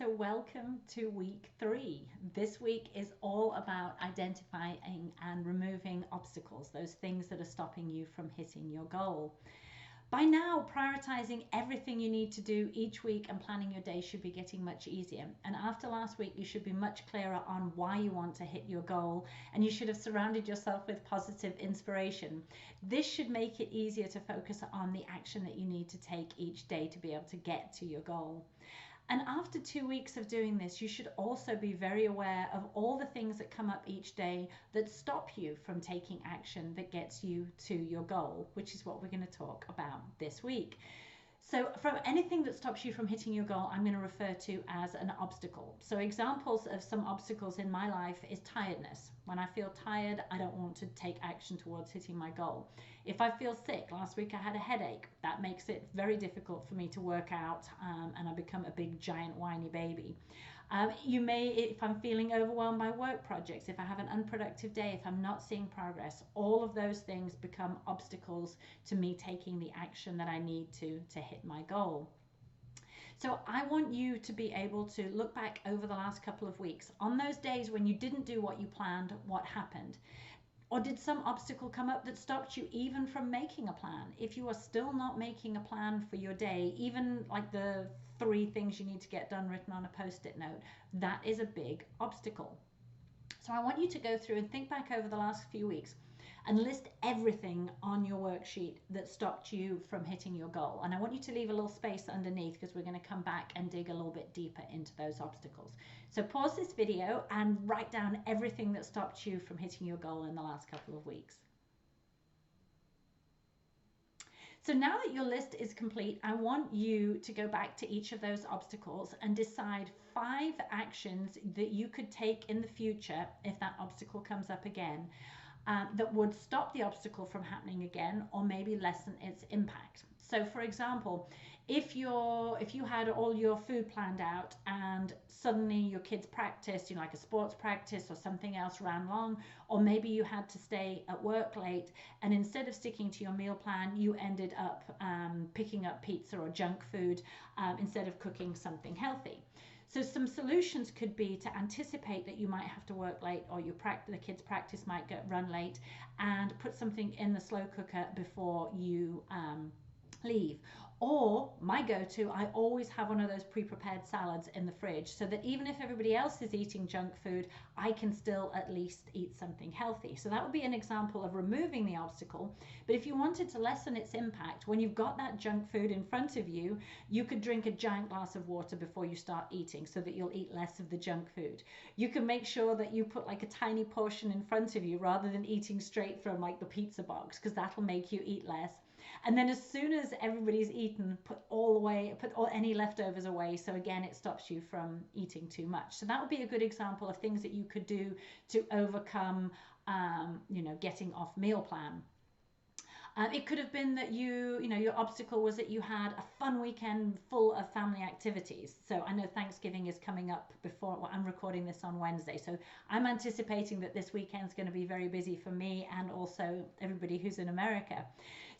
So welcome to week 3. This week is all about identifying and removing obstacles, those things that are stopping you from hitting your goal. By now, prioritizing everything you need to do each week and planning your day should be getting much easier. And after last week, you should be much clearer on why you want to hit your goal, and you should have surrounded yourself with positive inspiration. This should make it easier to focus on the action that you need to take each day to be able to get to your goal. And after 2 weeks of doing this, you should also be very aware of all the things that come up each day that stop you from taking action that gets you to your goal, which is what we're going to talk about this week. So from anything that stops you from hitting your goal, I'm going to refer to as an obstacle. So examples of some obstacles in my life is tiredness. When I feel tired, I don't want to take action towards hitting my goal. If I feel sick, last week I had a headache, that makes it very difficult for me to work out, and I become a big giant whiny baby. You may, if I'm feeling overwhelmed by work projects, if I have an unproductive day, if I'm not seeing progress, all of those things become obstacles to me taking the action that I need to hit my goal. So I want you to be able to look back over the last couple of weeks on those days when you didn't do what you planned, what happened? Or did some obstacle come up that stopped you even from making a plan? If you are still not making a plan for your day, even like the 3 things you need to get done written on a post-it note, that is a big obstacle. So I want you to go through and think back over the last few weeks and list everything on your worksheet that stopped you from hitting your goal. And I want you to leave a little space underneath because we're going to come back and dig a little bit deeper into those obstacles. So pause this video and write down everything that stopped you from hitting your goal in the last couple of weeks. So now that your list is complete, I want you to go back to each of those obstacles and decide 5 actions that you could take in the future if that obstacle comes up again, that would stop the obstacle from happening again or maybe lessen its impact. So for example, if you had all your food planned out and suddenly your kids practice, like a sports practice or something else ran long, or maybe you had to stay at work late, and instead of sticking to your meal plan, you ended up picking up pizza or junk food instead of cooking something healthy. So some solutions could be to anticipate that you might have to work late, or the kids' practice might run late, and put something in the slow cooker before you leave. Or my go-to, I always have one of those pre-prepared salads in the fridge so that even if everybody else is eating junk food, I can still at least eat something healthy. So that would be an example of removing the obstacle. But if you wanted to lessen its impact, when you've got that junk food in front of you, you could drink a giant glass of water before you start eating so that you'll eat less of the junk food. You can make sure that you put like a tiny portion in front of you rather than eating straight from like the pizza box, because that'll make you eat less. And then as soon as everybody's eaten, put any leftovers away. So again, it stops you from eating too much. So that would be a good example of things that you could do to overcome, getting off meal plan. It could have been that your obstacle was that you had a fun weekend full of family activities. So I know Thanksgiving is coming up I'm recording this on Wednesday. So I'm anticipating that this weekend's going to be very busy for me and also everybody who's in America.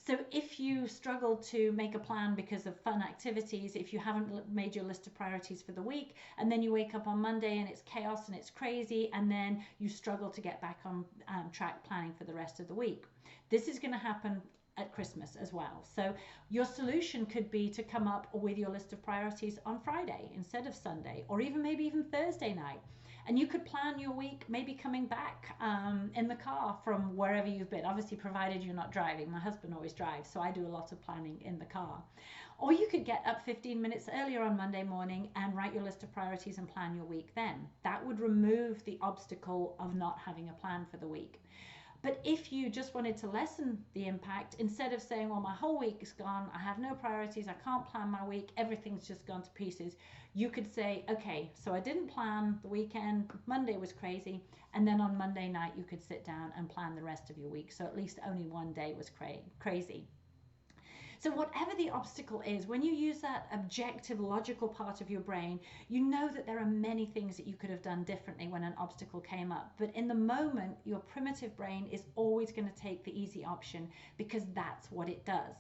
So if you struggle to make a plan because of fun activities, if you haven't made your list of priorities for the week, and then you wake up on Monday and it's chaos and it's crazy, and then you struggle to get back on track planning for the rest of the week. This is going to happen at Christmas as well. So your solution could be to come up with your list of priorities on Friday instead of Sunday, or maybe even Thursday night. And you could plan your week maybe coming back in the car from wherever you've been, obviously provided you're not driving. My husband always drives, so I do a lot of planning in the car. Or you could get up 15 minutes earlier on Monday morning and write your list of priorities and plan your week then. That would remove the obstacle of not having a plan for the week. But if you just wanted to lessen the impact, instead of saying, well, my whole week is gone, I have no priorities, I can't plan my week, everything's just gone to pieces, you could say, okay, so I didn't plan the weekend, Monday was crazy, and then on Monday night you could sit down and plan the rest of your week. So at least only one day was crazy. So whatever the obstacle is, when you use that objective, logical part of your brain, you know that there are many things that you could have done differently when an obstacle came up. But in the moment, your primitive brain is always going to take the easy option because that's what it does.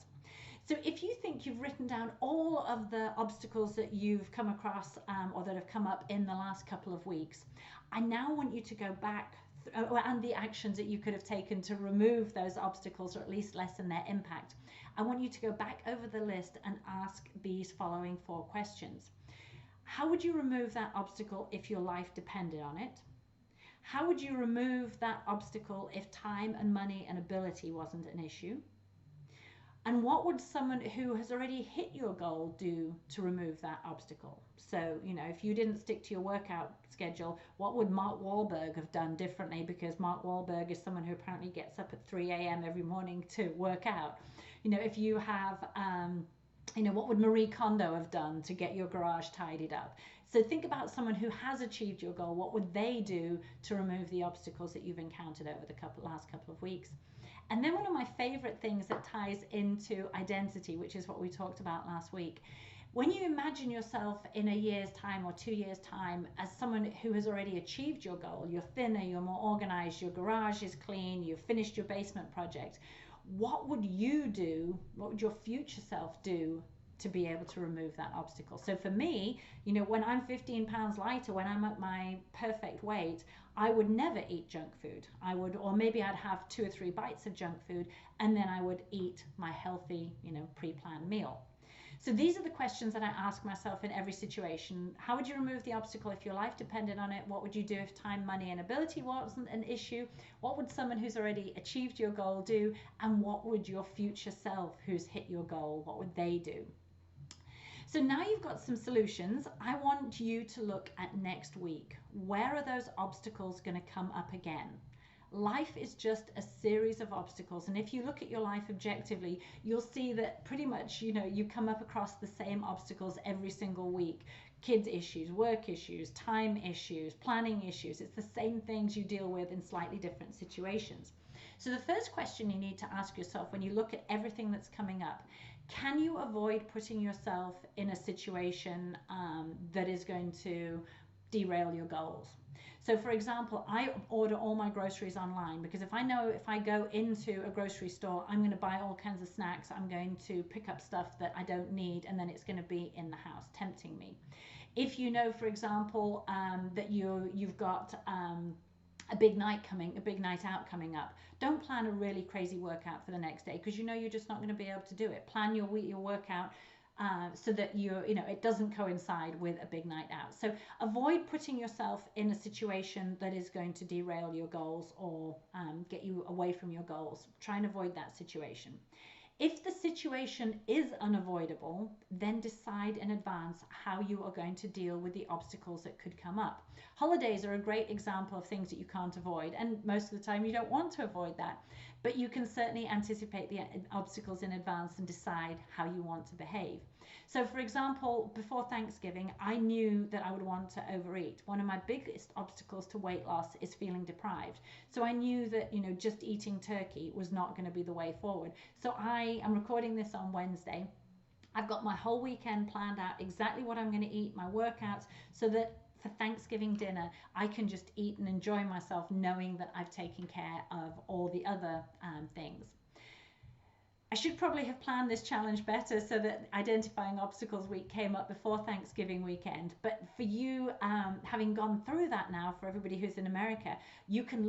So if you think you've written down all of the obstacles that you've come across or that have come up in the last couple of weeks, I now want you to go back and the actions that you could have taken to remove those obstacles or at least lessen their impact. I want you to go back over the list and ask these following 4 questions. How would you remove that obstacle if your life depended on it? How would you remove that obstacle if time and money and ability wasn't an issue? And what would someone who has already hit your goal do to remove that obstacle? So, if you didn't stick to your workout schedule, what would Mark Wahlberg have done differently? Because Mark Wahlberg is someone who apparently gets up at 3 a.m. every morning to work out. If you have, what would Marie Kondo have done to get your garage tidied up? So think about someone who has achieved your goal. What would they do to remove the obstacles that you've encountered over the last couple of weeks? And then one of my favorite things that ties into identity, which is what we talked about last week, when you imagine yourself in a year's time or 2 years' time as someone who has already achieved your goal, you're thinner, you're more organized, your garage is clean, you've finished your basement project, what would you do? What would your future self do to be able to remove that obstacle? So for me, when I'm 15 pounds lighter, when I'm at my perfect weight, I would never eat junk food. Or maybe I'd have 2 or 3 bites of junk food, and then I would eat my healthy, pre-planned meal. So these are the questions that I ask myself in every situation. How would you remove the obstacle if your life depended on it? What would you do if time, money, and ability wasn't an issue? What would someone who's already achieved your goal do? And what would your future self who's hit your goal, what would they do? So now you've got some solutions. I want you to look at next week. Where are those obstacles going to come up again? Life is just a series of obstacles. And if you look at your life objectively, you'll see that pretty much, you come up across the same obstacles every single week. Kids issues, work issues, time issues, planning issues. It's the same things you deal with in slightly different situations. So the first question you need to ask yourself when you look at everything that's coming up, can you avoid putting yourself in a situation that is going to derail your goals? So for example, I order all my groceries online because if I know if I go into a grocery store, I'm going to buy all kinds of snacks, I'm going to pick up stuff that I don't need, and then it's going to be in the house tempting me. If you know, for example, that you've got a big night out coming up, don't plan a really crazy workout for the next day because you're just not going to be able to do it. Plan your workout so that it doesn't coincide with a big night out. So avoid putting yourself in a situation that is going to derail your goals or get you away from your goals. Try and avoid that situation. If the situation is unavoidable, then decide in advance how you are going to deal with the obstacles that could come up. Holidays are a great example of things that you can't avoid, and most of the time you don't want to avoid that, but you can certainly anticipate the obstacles in advance and decide how you want to behave. So for example, before Thanksgiving, I knew that I would want to overeat. One of my biggest obstacles to weight loss is feeling deprived. So I knew that, just eating turkey was not going to be the way forward. So I am recording this on Wednesday. I've got my whole weekend planned out, exactly what I'm going to eat, my workouts, so that for Thanksgiving dinner, I can just eat and enjoy myself knowing that I've taken care of all the other things. I should probably have planned this challenge better so that identifying obstacles week came up before Thanksgiving weekend. But for you, having gone through that now, for everybody who's in America, you can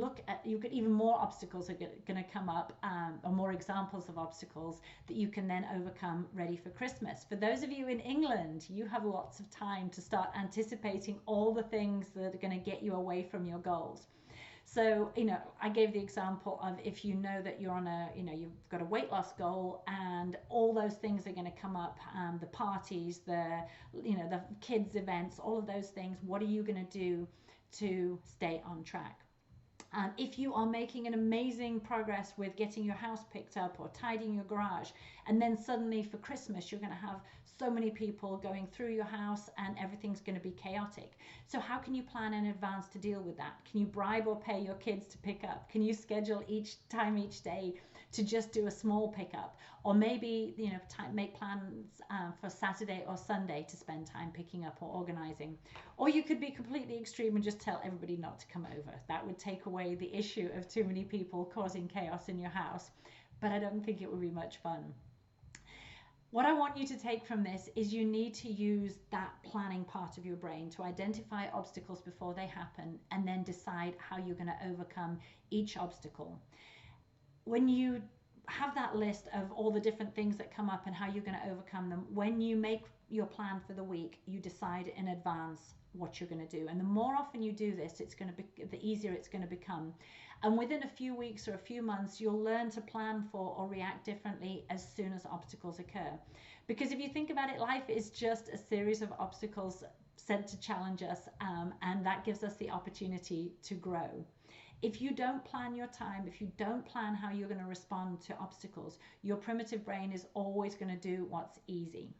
even more obstacles are going to come up, or more examples of obstacles that you can then overcome ready for Christmas. For those of you in England, you have lots of time to start anticipating all the things that are going to get you away from your goals. So, I gave the example of if you know that you're on you've got a weight loss goal and all those things are going to come up, the parties, the kids events, all of those things, what are you going to do to stay on track? If you are making an amazing progress with getting your house picked up or tidying your garage, and then suddenly for Christmas you're going to have so many people going through your house and everything's going to be chaotic. So how can you plan in advance to deal with that? Can you bribe or pay your kids to pick up? Can you schedule each day to just do a small pickup? Or maybe make plans for Saturday or Sunday to spend time picking up or organizing. Or you could be completely extreme and just tell everybody not to come over. That would take away the issue of too many people causing chaos in your house, but I don't think it would be much fun. What I want you to take from this is you need to use that planning part of your brain to identify obstacles before they happen and then decide how you're going to overcome each obstacle. When you have that list of all the different things that come up and how you're going to overcome them, when you make your plan for the week, you decide in advance what you're going to do. And the more often you do this, it's going to be the easier it's going to become. And within a few weeks or a few months, you'll learn to plan for or react differently as soon as obstacles occur. Because if you think about it, life is just a series of obstacles sent to challenge us, and that gives us the opportunity to grow. If you don't plan your time, if you don't plan how you're going to respond to obstacles, your primitive brain is always going to do what's easy.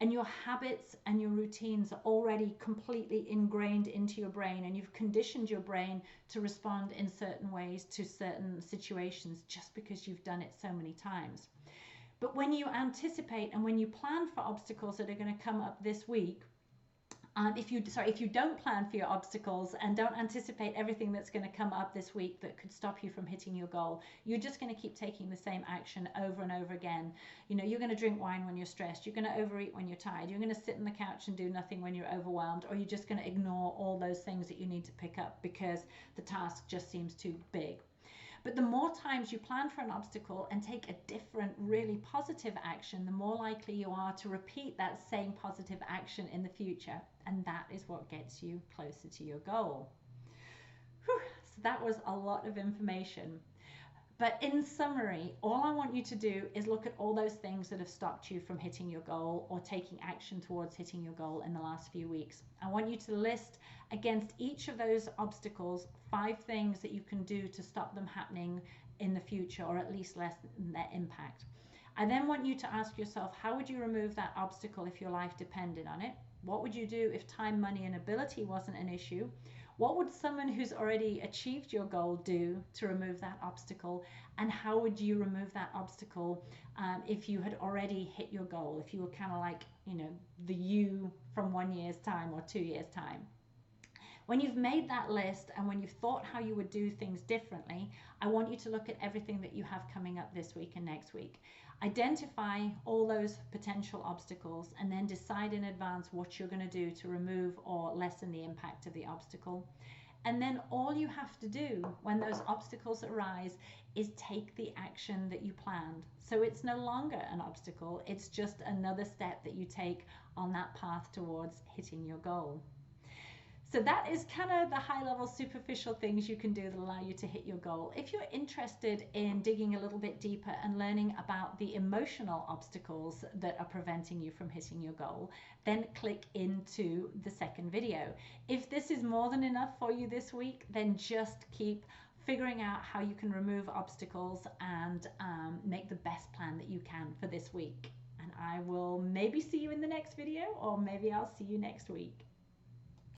And your habits and your routines are already completely ingrained into your brain, and you've conditioned your brain to respond in certain ways to certain situations just because you've done it so many times. But when you anticipate and when you plan for obstacles that are going to come up this week, if you don't plan for your obstacles and don't anticipate everything that's going to come up this week that could stop you from hitting your goal, you're just going to keep taking the same action over and over again. You know, you're going to drink wine when you're stressed, you're going to overeat when you're tired, you're going to sit on the couch and do nothing when you're overwhelmed, or you're just going to ignore all those things that you need to pick up because the task just seems too big. But the more times you plan for an obstacle and take a different, really positive action, the more likely you are to repeat that same positive action in the future. And that is what gets you closer to your goal. Whew, so that was a lot of information. But in summary, all I want you to do is look at all those things that have stopped you from hitting your goal or taking action towards hitting your goal in the last few weeks. I want you to list against each of those obstacles 5 things that you can do to stop them happening in the future, or at least lessen their impact. I then want you to ask yourself, how would you remove that obstacle if your life depended on it? What would you do if time, money, and ability wasn't an issue? What would someone who's already achieved your goal do to remove that obstacle? And how would you remove that obstacle if you had already hit your goal? If you were kind of like, you know, the you from 1 year's time or 2 years' time. When you've made that list and when you've thought how you would do things differently, I want you to look at everything that you have coming up this week and next week. Identify all those potential obstacles and then decide in advance what you're going to do to remove or lessen the impact of the obstacle. And then all you have to do when those obstacles arise is take the action that you planned. So it's no longer an obstacle, it's just another step that you take on that path towards hitting your goal. So that is kind of the high level superficial things you can do that allow you to hit your goal. If you're interested in digging a little bit deeper and learning about the emotional obstacles that are preventing you from hitting your goal, then click into the second video. If this is more than enough for you this week, then just keep figuring out how you can remove obstacles and make the best plan that you can for this week. And I will maybe see you in the next video, or maybe I'll see you next week.